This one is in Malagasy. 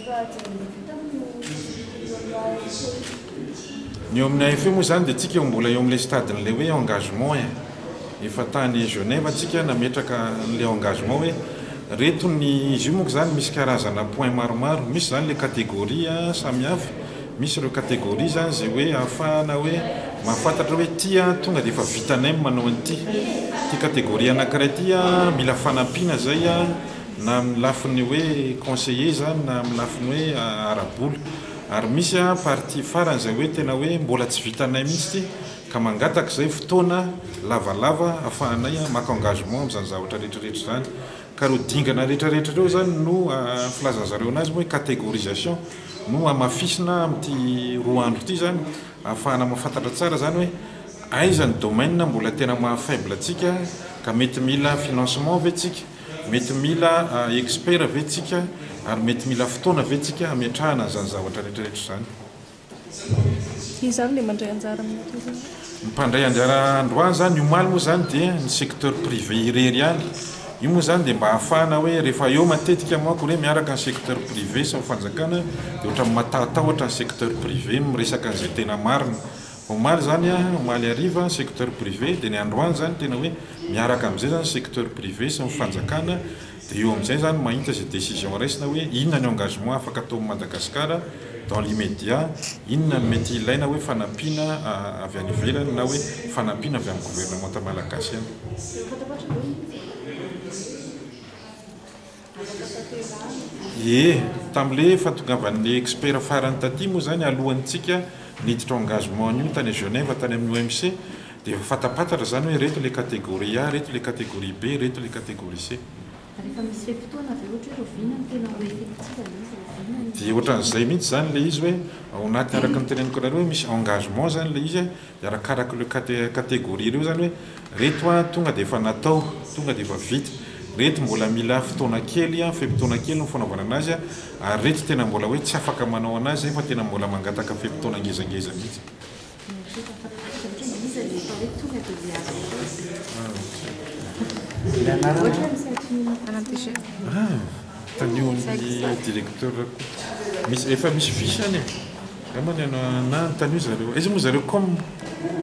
Ny eo amin'ny AFE moa zany dia tsika mbola eo amin'ilay stade-n'ilay hoe engagement efa tany Genève tsika nametraka n'ilay engagement hoe reto ny izy io moa zany misy karazana point maromaro, misy zany le catégorie samihafa, misy ireo catégorie zany zay hoe ahafahana hoe mahafantatra hoe tia tonga dia efa vitanay manao an'ity catégorie anankiray ity mila fanampiana zay na amin'ny lafiny hoe conseiller zany na amin'ny lafiny hoe arabola, ary misy partie farany zay hoe tena hoe mbola tsy vitanay mihitsy ity ka mangataka zay fotoana lavalava ahafahanay maka engagement amin'izany zavatra rehetrarehetra zany. Ka ro dingana rehetrarehetra reo zany no filazan'zareo anazy hoe catégorisation no amafisina amin'ity roa andro ity zany ahafahana mahafantatra tsara zany hoe aiza ny domaine mbola tena mahafaible atsika ka mety mila financement ve tsika, mety mila expert ve tsika, ary mety mila fotoana ve tsika ametrahana zany zavatra rehetrarehetra zany. Izany le mandray anjara amin'ity. Mpandray anjara androany zany omaly moa zany dia ny secteur privé irery any. Io moa zany dia mba ahafahana hoe rehefa eo matetika manko hoe miaraka ny secteur privé sy fanjakana dia ohatra matatahotra ny secteur privé miresaka an'izay tena marina. Omaly zany omaly ariva secteur privé dia ny androany zany tena hoe miaraka amin'izay zany secteur privé sy fanjakana dia eo amin'izay zany mahita izay décision raisina hoe inona ny engagement afaka atao Madagasikara dans l'immédiat, inona mety ilaina hoe fanampiana avy any ivelany na hoe fanampiana avy amin'ny gouvernement malagasy any. Tam'le fahatongavan'le expert farany taty moa zany alohantsika niditra engagement io tany Genève tany amin'ny OMC dia fatapatatra zany hoe reto le catégorie A, reto le catégorie B, reto le catégorie C. Dia ohatran'izay mihitsy zany le izy hoe ao anaty araka ny teneniko nareo hoe misy engagement zany le izy arakaraka le catégorie reo zany hoe reto tonga dia efa natao, tonga dia efa vita, reto mbola mila fotoana kely fepetoana kely no fanaovana anazy ary reto tena mbola hoe tsy afaka manao anazy fa tena mbola mangataka fepetoana ngezangeza mihitsy. Tanio ny directeur misy efa misy visany na tanio zareo izy moa zareo comme